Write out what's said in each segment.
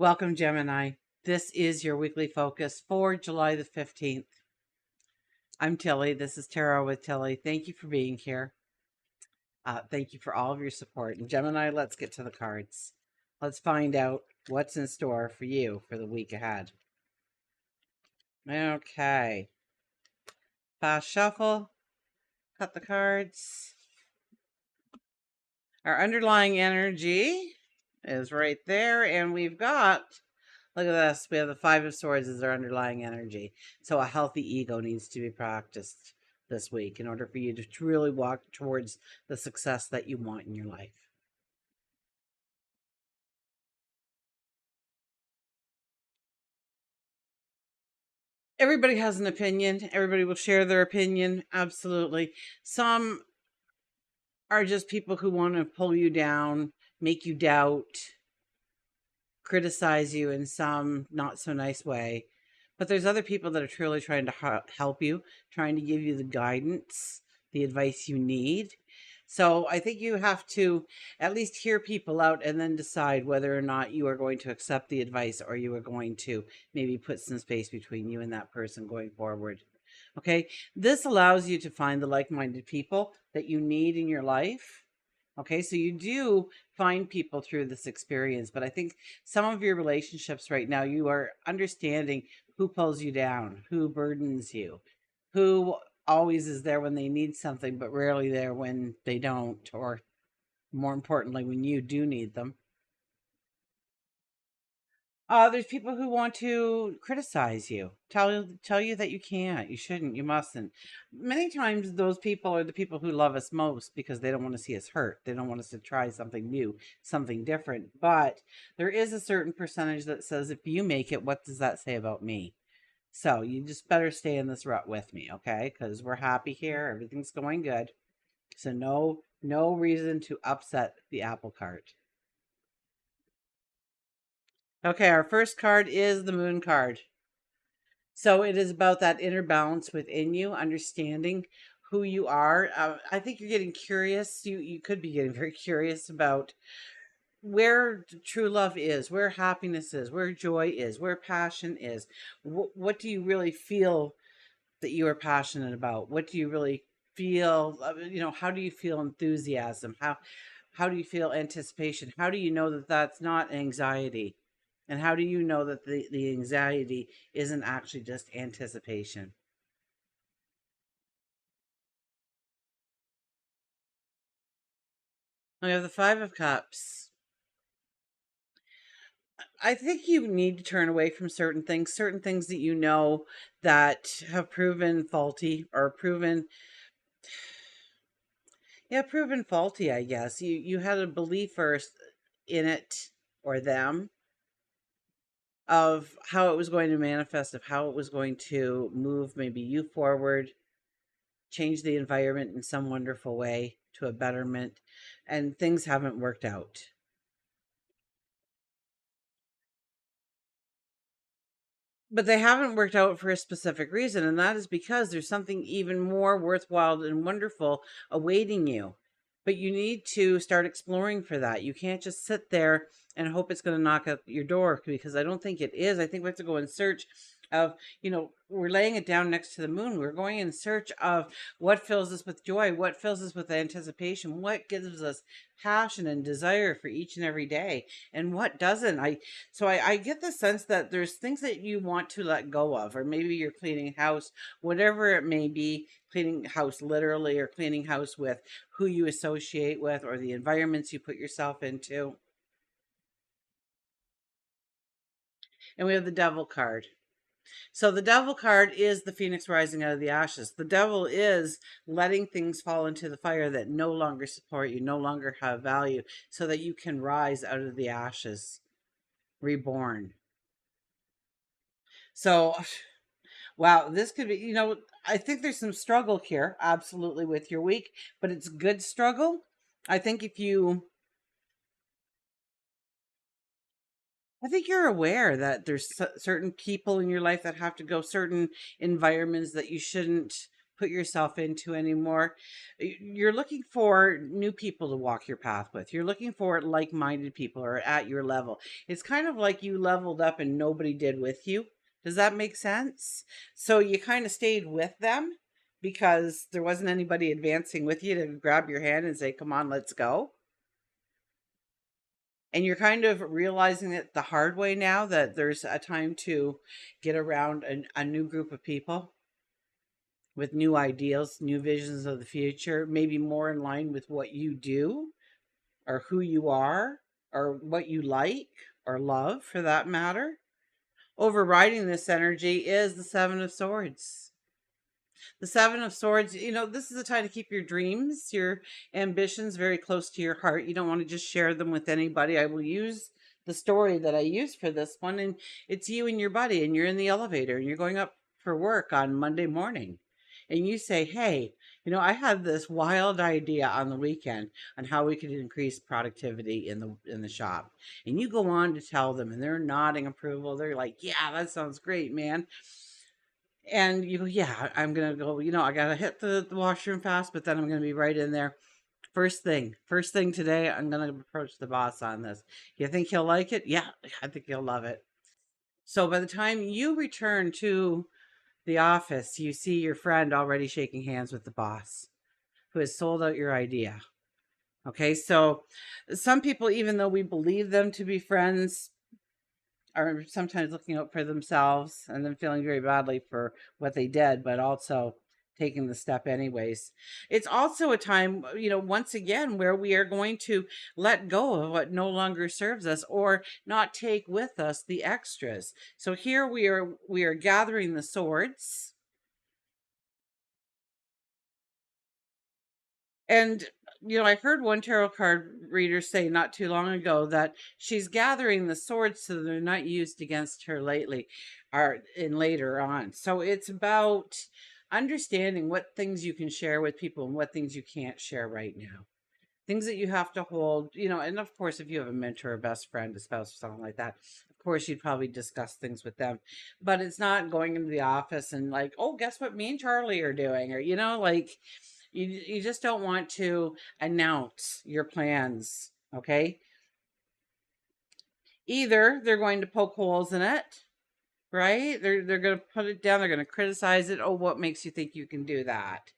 Welcome, Gemini. This is your weekly focus for July the 15th. I'm Tilly. This is Tarot with Tilly. Thank you for being here. Thank you for all of your support. And Gemini, let's get to the cards. Let's find out what's in store for you for the week ahead. Okay. Fast shuffle. Cut the cards. Our underlying energy is right there. And we've got, look at this. We have the Five of Swords as our underlying energy. So a healthy ego needs to be practiced this week in order for you to really walk towards the success that you want in your life. Everybody has an opinion. Everybody will share their opinion. Absolutely. Some are just people who want to pull you down, make you doubt, criticize you in some not so nice way. But there's other people that are truly trying to help you, trying to give you the guidance, the advice you need. So I think you have to at least hear people out and then decide whether or not you are going to accept the advice or you are going to maybe put some space between you and that person going forward. Okay, this allows you to find the like-minded people that you need in your life. Okay, so you do find people through this experience, but I think some of your relationships right now, you are understanding who pulls you down, who burdens you, who always is there when they need something, but rarely there when they don't, or more importantly, when you do need them. There's people who want to criticize you, tell you that you can't, you shouldn't, you mustn't. Many times those people are the people who love us most because they don't want to see us hurt. They don't want us to try something new, something different. But there is a certain percentage that says, if you make it, what does that say about me? So you just better stay in this rut with me, okay? Because we're happy here. Everything's going good. So no reason to upset the apple cart. Okay, our first card is the Moon card. So it is about that inner balance within you, understanding who you are. I think you're getting curious. You could be getting very curious about where true love is, where happiness is, where joy is, where passion is. What do you really feel that you are passionate about? What do you really feel? How do you feel enthusiasm? How do you feel anticipation? How do you know that that's not anxiety? And how do you know that the anxiety isn't actually just anticipation? We have the Five of Cups. I think you need to turn away from certain things that you know that have proven faulty or proven faulty, I guess. You had a belief first in it or them of how it was going to manifest, of how it was going to move maybe you forward, change the environment in some wonderful way to a betterment, and things haven't worked out. But they haven't worked out for a specific reason, and that is because there's something even more worthwhile and wonderful awaiting you. But you need to start exploring for that. You can't just sit there and hope it's going to knock at your door, because I don't think it is. I think we have to go in search of, we're laying it down next to the moon. We're going in search of what fills us with joy, what fills us with anticipation, what gives us passion and desire for each and every day, and what doesn't. I get the sense that there's things that you want to let go of, or maybe you're cleaning house, whatever it may be, cleaning house literally, or cleaning house with who you associate with, or the environments you put yourself into. And we have the Devil card. So the Devil card is the phoenix rising out of the ashes. The devil is letting things fall into the fire that no longer support you, no longer have value, so that you can rise out of the ashes, reborn. So, wow, this could be, I think there's some struggle here, absolutely, with your week, but it's good struggle. I think I think you're aware that there's certain people in your life that have to go, certain environments that you shouldn't put yourself into anymore. You're looking for new people to walk your path with. You're looking for like-minded people or at your level. It's kind of like you leveled up and nobody did with you. Does that make sense? So you kind of stayed with them because there wasn't anybody advancing with you to grab your hand and say, come on, let's go. And you're kind of realizing it the hard way now that there's a time to get around a new group of people with new ideals, new visions of the future, maybe more in line with what you do or who you are or what you like or love for that matter. Overriding this energy is the Seven of Swords. The Seven of Swords, this is a time to keep your dreams, your ambitions very close to your heart. You don't want to just share them with anybody. I will use the story that I used for this one, and it's you and your buddy, and you're in the elevator, and you're going up for work on Monday morning. And you say, hey, I had this wild idea on the weekend on how we could increase productivity in the shop. And you go on to tell them, and they're nodding approval. They're like, yeah, that sounds great, man. And you go, yeah, I'm going to go, I got to hit the washroom fast, but then I'm going to be right in there. First thing today, I'm going to approach the boss on this. You think he'll like it? Yeah, I think he'll love it. So by the time you return to the office, you see your friend already shaking hands with the boss who has sold out your idea. Okay, so some people, even though we believe them to be friends, are sometimes looking out for themselves and then feeling very badly for what they did, but also taking the step anyways. It's also a time, once again, where we are going to let go of what no longer serves us or not take with us the extras. So here we are gathering the swords. And I heard one tarot card reader say not too long ago that she's gathering the swords so they're not used against her lately or in later on. So it's about understanding what things you can share with people and what things you can't share right now. Things that you have to hold, and of course, if you have a mentor, a best friend, a spouse, or something like that, of course, you'd probably discuss things with them. But it's not going into the office and like, oh, guess what me and Charlie are doing? Or, like, you just don't want to announce your plans, okay? Either they're going to poke holes in it, right? They're going to put it down. They're going to criticize it. Oh, what makes you think you can do that?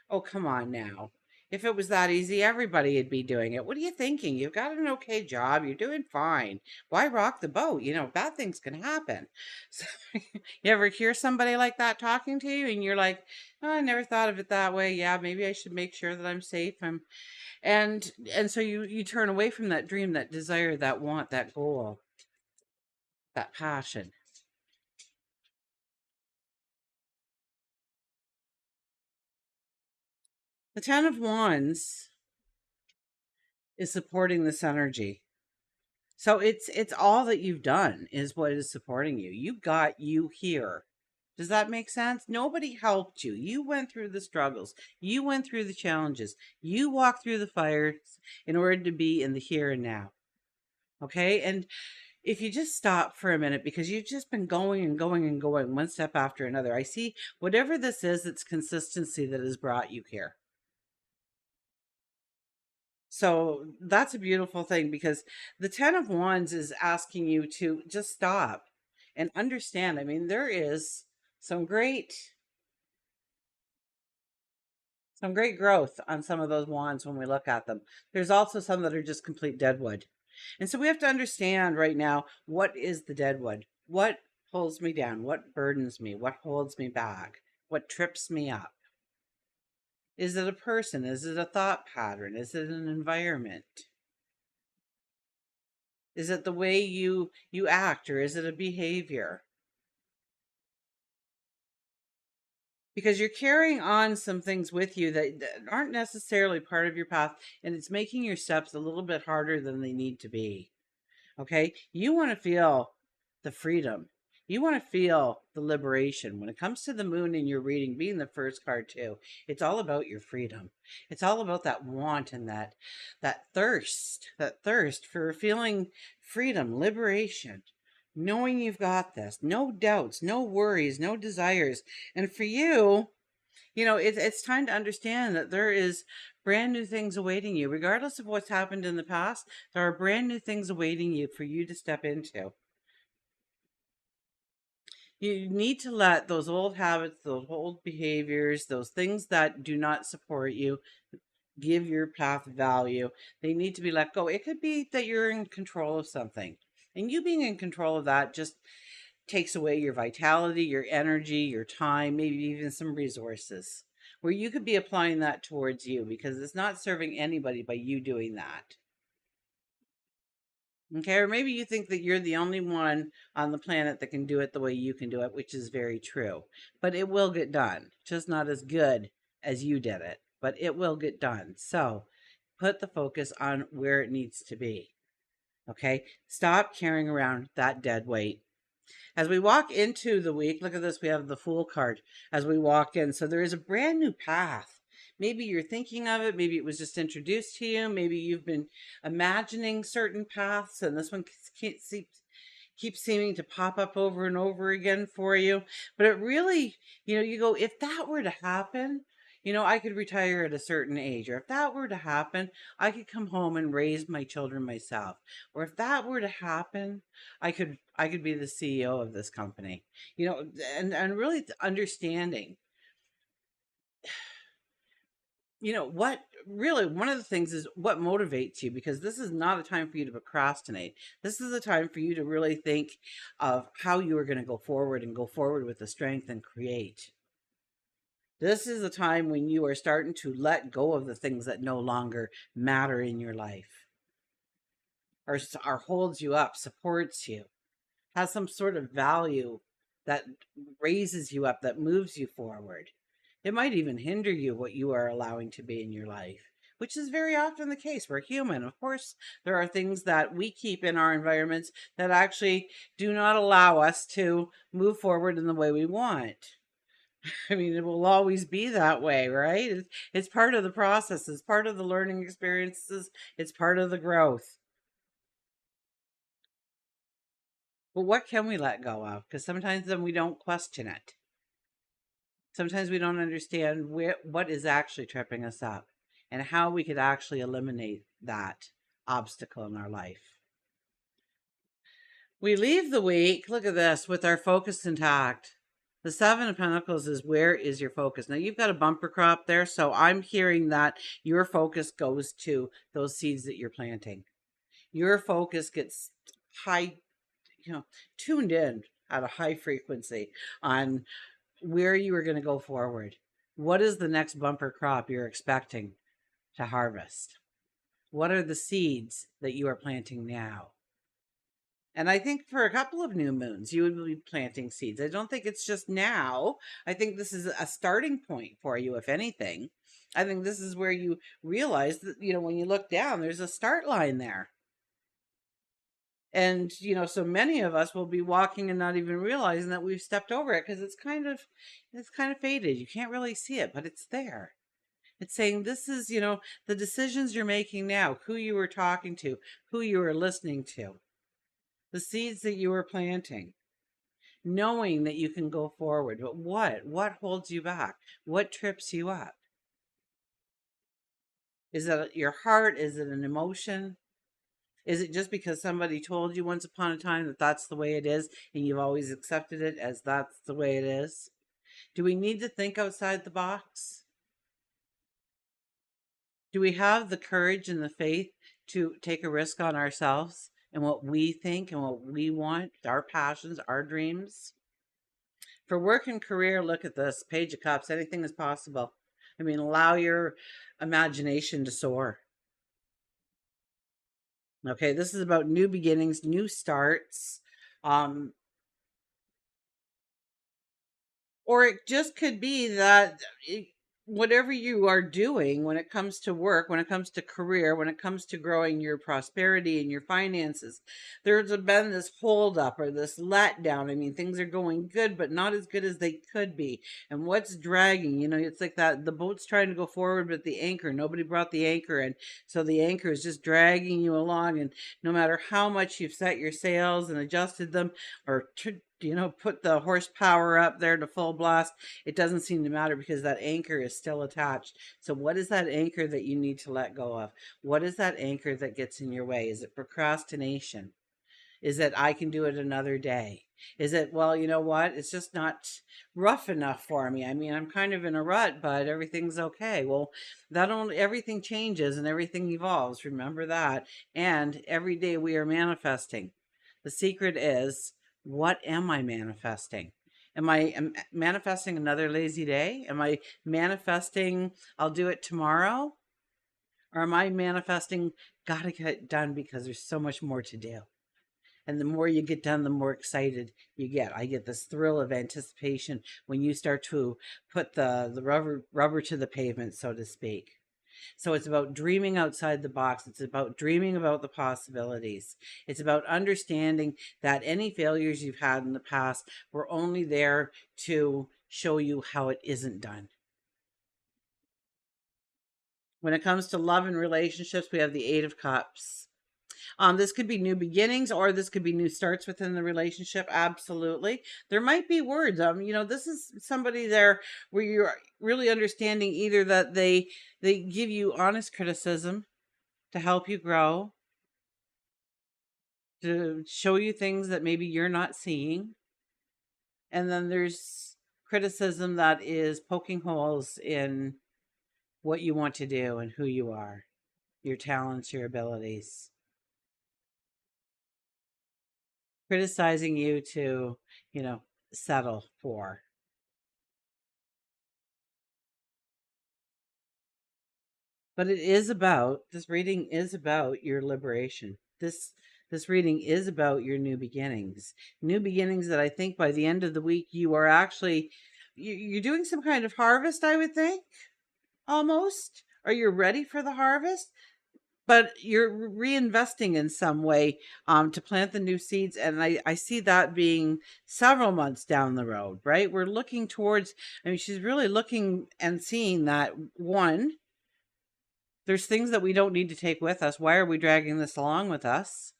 Oh, come on now. If it was that easy, everybody would be doing it. What are you thinking? You've got an okay job. You're doing fine. Why rock the boat? Bad things can happen. So, you ever hear somebody like that talking to you and you're like, oh, I never thought of it that way. Yeah, maybe I should make sure that I'm safe. And so you turn away from that dream, that desire, that want, that goal, that passion. The Ten of Wands is supporting this energy. So it's all that you've done is what is supporting you. You got you here. Does that make sense? Nobody helped you. You went through the struggles. You went through the challenges. You walked through the fires in order to be in the here and now. Okay? And if you just stop for a minute, because you've just been going and going and going one step after another, I see whatever this is, it's consistency that has brought you here. So that's a beautiful thing because the Ten of Wands is asking you to just stop and understand. I mean, there is some great growth on some of those wands when we look at them. There's also some that are just complete deadwood. And so we have to understand right now, what is the deadwood? What pulls me down? What burdens me? What holds me back? What trips me up? Is it a person? Is it a thought pattern? Is it an environment? Is it the way you act, or is it a behavior? Because you're carrying on some things with you that aren't necessarily part of your path, and it's making your steps a little bit harder than they need to be. Okay? You want to feel the freedom. You want to feel the liberation. When it comes to the moon in your reading, being the first card too, it's all about your freedom. It's all about that want and that thirst for feeling freedom, liberation, knowing you've got this, no doubts, no worries, no desires. And for you, It's time to understand that there is brand new things awaiting you. Regardless of what's happened in the past, there are brand new things awaiting you for you to step into. You need to let those old habits, those old behaviors, those things that do not support you, give your path value. They need to be let go. It could be that you're in control of something. And you being in control of that just takes away your vitality, your energy, your time, maybe even some resources where you could be applying that towards you because it's not serving anybody by you doing that. Okay, or maybe you think that you're the only one on the planet that can do it the way you can do it, which is very true. But it will get done, just not as good as you did it, but it will get done. So put the focus on where it needs to be. Okay, stop carrying around that dead weight. As we walk into the week, look at this, we have the Fool card as we walk in. So there is a brand new path. Maybe you're thinking of it, maybe it was just introduced to you, maybe you've been imagining certain paths, and this one keeps seeming to pop up over and over again for you. But it really, you go, if that were to happen, I could retire at a certain age, or if that were to happen, I could come home and raise my children myself, or if that were to happen, I could be the CEO of this company, and really understanding, what really one of the things is what motivates you, because this is not a time for you to procrastinate. This is a time for you to really think of how you are going to go forward and go forward with the strength and create. This is a time when you are starting to let go of the things that no longer matter in your life, or holds you up, supports you, has some sort of value that raises you up, that moves you forward. It might even hinder you, what you are allowing to be in your life, which is very often the case. We're human. Of course, there are things that we keep in our environments that actually do not allow us to move forward in the way we want. I mean, it will always be that way, right? It's part of the process. It's part of the learning experiences. It's part of the growth. But what can we let go of? Because sometimes then we don't question it. Sometimes we don't understand what is actually tripping us up and how we could actually eliminate that obstacle in our life. We leave the week, look at this, with our focus intact. The Seven of Pentacles is, where is your focus? Now you've got a bumper crop there, so I'm hearing that your focus goes to those seeds that you're planting. Your focus gets high, tuned in at a high frequency on where you are going to go forward. What is the next bumper crop you're expecting to harvest? What are the seeds that you are planting now? And I think for a couple of new moons, you would be planting seeds. I don't think it's just now. I think this is a starting point for you, if anything. I think this is where you realize that, when you look down, there's a start line there. And, so many of us will be walking and not even realizing that we've stepped over it, because it's kind of faded. You can't really see it, but it's there. It's saying this is, the decisions you're making now, who you were talking to, who you were listening to, the seeds that you were planting, knowing that you can go forward. But what holds you back? What trips you up? Is it your heart? Is it an emotion? Is it just because somebody told you once upon a time that that's the way it is and you've always accepted it as that's the way it is? Do we need to think outside the box? Do we have the courage and the faith to take a risk on ourselves and what we think and what we want, our passions, our dreams? For work and career, look at this, Page of Cups. Anything is possible. I mean, allow your imagination to soar. Okay, this is about new beginnings, new starts. Or it just could be that whatever you are doing when it comes to work, when it comes to career, when it comes to growing your prosperity and your finances, there's been this hold up or this letdown. I mean, things are going good, but not as good as they could be. And what's dragging, it's like that the boat's trying to go forward, but the anchor, nobody brought the anchor in. So the anchor is just dragging you along. And no matter how much you've set your sails and adjusted them, or put the horsepower up there to full blast, it doesn't seem to matter because that anchor is still attached. So what is that anchor that you need to let go of? What is that anchor that gets in your way? Is it procrastination? Is it I can do it another day? Is it, well, you know what? It's just not rough enough for me. I mean, I'm kind of in a rut, but everything's okay. Well, that only everything changes and everything evolves. Remember that. And every day we are manifesting. The secret is, what am I manifesting? Am manifesting another lazy day? Am I manifesting I'll do it tomorrow? Or am I manifesting gotta get it done because there's so much more to do? And the more you get done, the more excited you get. I get this thrill of anticipation when you start to put the rubber to the pavement, so to speak. So it's about dreaming outside the box. It's about dreaming about the possibilities. It's about understanding that any failures you've had in the past were only there to show you how it isn't done. When it comes to love and relationships, we have the Eight of Cups. This could be new beginnings, or this could be new starts within the relationship. Absolutely. There might be words. This is somebody there where you're really understanding either that they give you honest criticism to help you grow, to show you things that maybe you're not seeing. And then there's criticism that is poking holes in what you want to do and who you are, your talents, your abilities. Criticizing you to, settle for. But this reading is about your liberation. This reading is about your new beginnings. New beginnings that I think by the end of the week you are actually you're doing some kind of harvest, I would think, almost. Or you're ready for the harvest, but you're reinvesting in some way to plant the new seeds. And I see that being several months down the road, right? We're looking towards, she's really looking and seeing that, one, there's things that we don't need to take with us. Why are we dragging this along with us?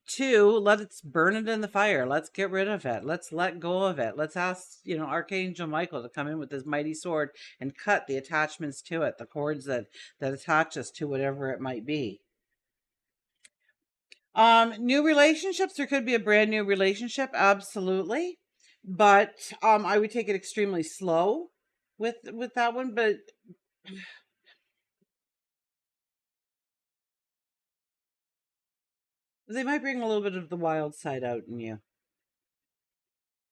Two, let's burn it in the fire. Let's get rid of it. Let's let go of it. Let's ask, Archangel Michael to come in with his mighty sword and cut the attachments to it, the cords that attach us to whatever it might be. New relationships. There could be a brand new relationship, absolutely, but I would take it extremely slow with that one. But they might bring a little bit of the wild side out in you.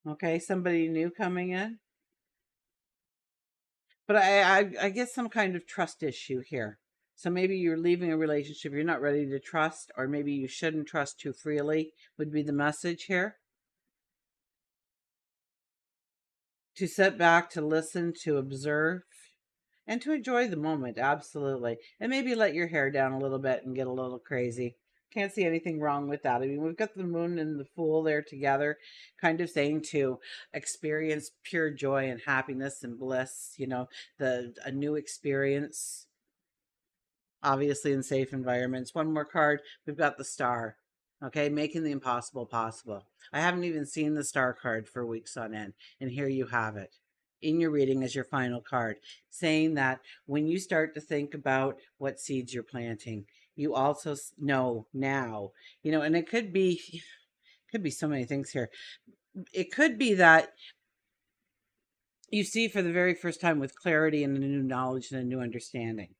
Okay, somebody new coming in. But I get some kind of trust issue here. So maybe you're leaving a relationship you're not ready to trust, or maybe you shouldn't trust too freely, would be the message here. To sit back, to listen, to observe, and to enjoy the moment. Absolutely. And maybe let your hair down a little bit and get a little crazy. Can't see anything wrong with that. We've got the moon and the fool there together, kind of saying to experience pure joy and happiness and bliss, a new experience, obviously in safe environments. One more card. We've got the star. Okay, making the impossible possible. I haven't even seen the star card for weeks on end, and here you have it in your reading as your final card, saying that when you start to think about what seeds you're planting, you also know now, and it could be so many things here. It could be that you see for the very first time with clarity and a new knowledge and a new understanding.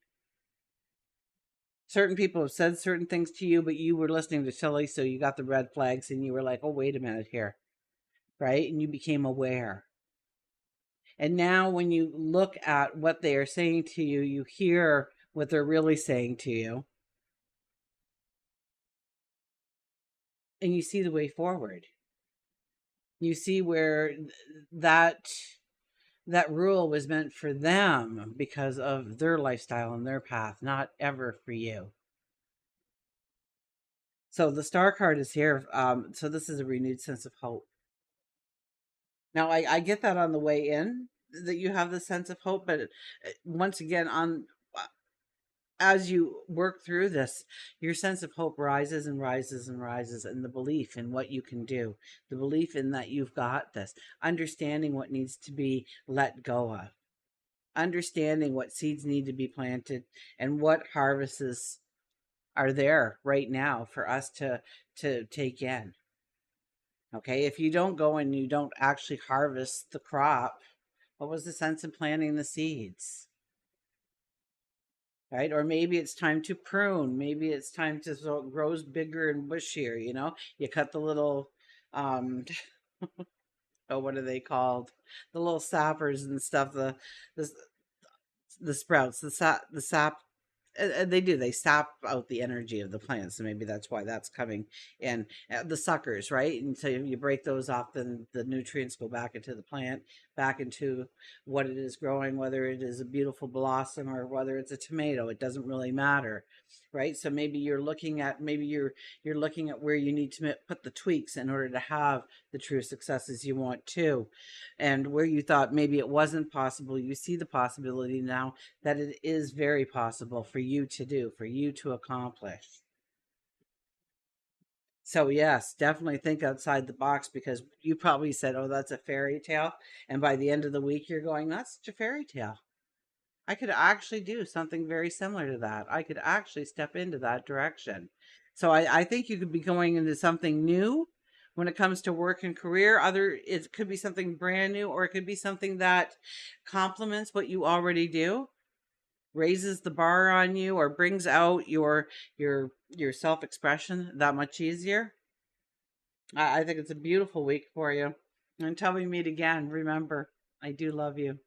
Certain people have said certain things to you, but you were listening to Tilly, so you got the red flags and you were like, oh, wait a minute here, right? And you became aware. And now when you look at what they are saying to you, you hear what they're really saying to you. And you see the way forward. You see where that rule was meant for them because of their lifestyle and their path, not ever for you. So the star card is here. So this is a renewed sense of hope. Now, I get that on the way in, that you have the sense of hope, but once again, as you work through this, your sense of hope rises and rises and rises, and the belief in what you can do, the belief in that you've got this, understanding what needs to be let go of, understanding what seeds need to be planted, and what harvests are there right now for us to take in. Okay, if you don't go and you don't actually harvest the crop, what was the sense of planting the seeds? Right? Or maybe it's time to prune. Maybe it's time to, so it grows bigger and bushier. You cut the little, um, oh, what are they called? The little sappers and stuff. The the sprouts, the sap. They do. They sap out the energy of the plant, so maybe that's why that's coming in. The suckers, right? And so you break those off, then the nutrients go back into the plant, back into what it is growing. Whether it is a beautiful blossom or whether it's a tomato, it doesn't really matter, right? So maybe you're looking at where you need to put the tweaks in order to have the true successes you want to, and where you thought maybe it wasn't possible, you see the possibility now that it is very possible for you to do, for you to accomplish. So, yes, definitely think outside the box, because you probably said, oh, that's a fairy tale. And by the end of the week, you're going, that's such a fairy tale. I could actually do something very similar to that. I could actually step into that direction. So I think you could be going into something new when it comes to work and career. It could be something brand new, or it could be something that complements what you already do, raises the bar on you, or brings out your self-expression that much easier. I think it's a beautiful week for you. Until we meet again, remember, I do love you.